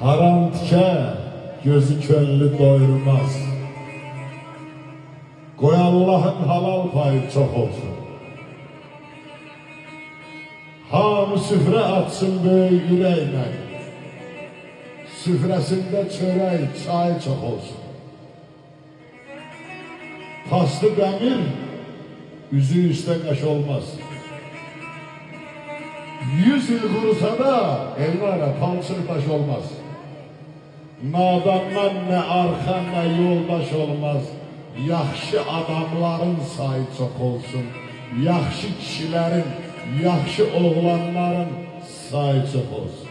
Haram tike gözü könlü doyurmaz. Qoy Allah'ın halal payı çox olsun. Hamı süfrə açsın böyük ürəklə. Süfrəsində çörək, çay çox olsun. Paslı dəmir üzü üstə qaş olmaz. 100 il qurusa da elvara palçır baş olmaz. Nadandan nə arxa nə yoldaş olmaz. Yaxşı adamların sayı çox olsun. Yaxşı kişilərin, yaxşı oğlanların sayı çox olsun.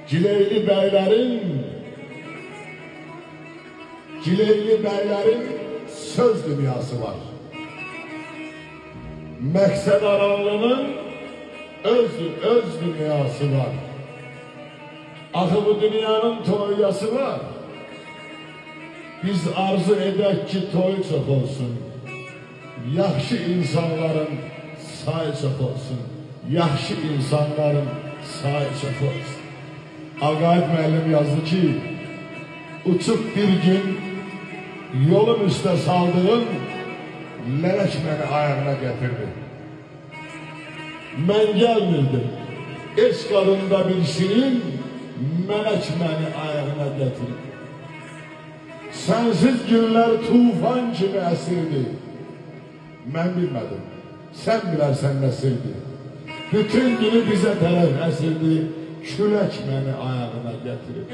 Gileyli bəylərin söz dünyası var. Məqsəd aranlığının öz dünyası var. Axı bu dünyanın toyası var. Biz arzu edək ki toy çox olsun. Yaxşı insanların sayı çox olsun. Yaxşı insanların sayı çox olsun. Aqaid müəllim yazdı ki, uçub bir gün yolun üstə saldığın lələk məni ayağına gətirdi. Mən gəlmirdim, eşq adında bir şirin mələk məni ayağına gətirdi. Sənsiz günlər tufan kimi əsirdi. Mən bilmədim, sən bilərsən nəsirdi. Bütün günü bizə tərəf əsirdi, külək məni ayağına gətirib.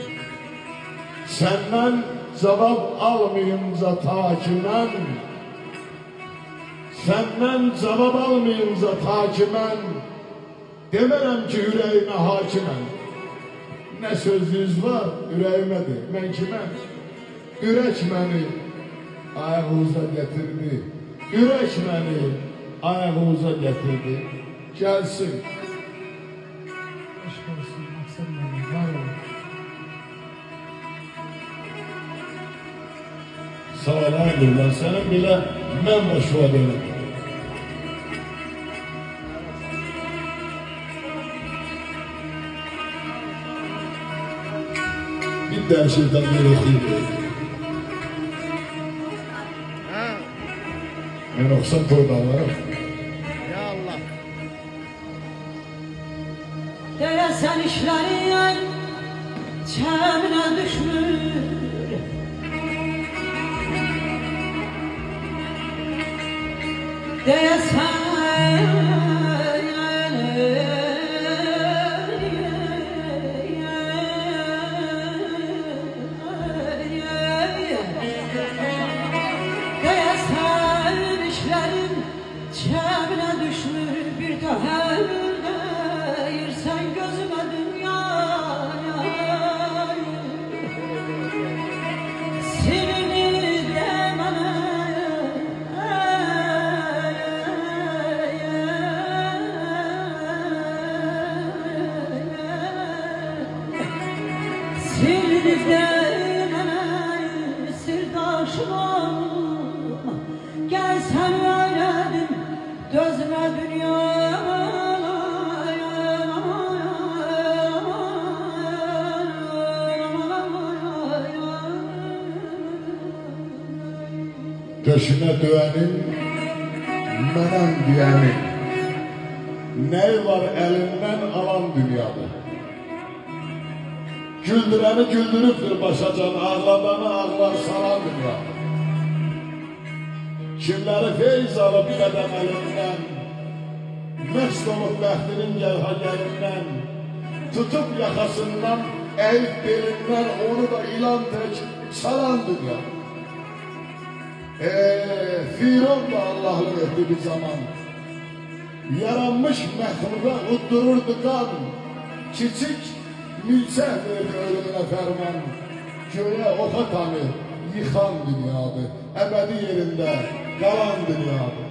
Səndən cavab almayınca ta ki mən, səndən cavab almayınca ta ki mən, demərəm ki ürəyimə hakiməm. Nə sözünüz var ürəyimədir, mən kiməm? Ürək məni ayağınıza gətirdi, ürək məni ayağınıza gətirdi, gəlsin. Aşk olsun, maksat benim, var olun. Sağ ol Aydınlar, sənin belə mən başıma dönüm. Bir dərşirdən bir oxuyayım. Ben oxsam toydalarım. Ya Allah. Deyəsən işlərin çəminə düşmür. Deyəsən çəminə düşmür bir təhərdə yersən gözümə dünyaya. Sirrini de mənə sirrini de mənə sirdaşım olum. Gəl sən öyrədin gözüme dünya. Döşüne dövenin, mənəm diyenin. Ney var elinden alan dünyada. Güldüreni güldürüptür başacan, ağladanı ağlar saran dünyada. Kimləri feyz alıb qədəm əlindən, məst olub bəxtinin gəlindən, tutub yaxasından, əyib belindən, onu da ilan tək salan dünya. Firon da Allah'lık etdi bir zaman. Yaranmış məxluqa uddururdu qan, kiçik milçə verdi ölümünə fərman. Göyə oxa tanı, yıxan dünyadır, əbədi yerində qalan dünyadır.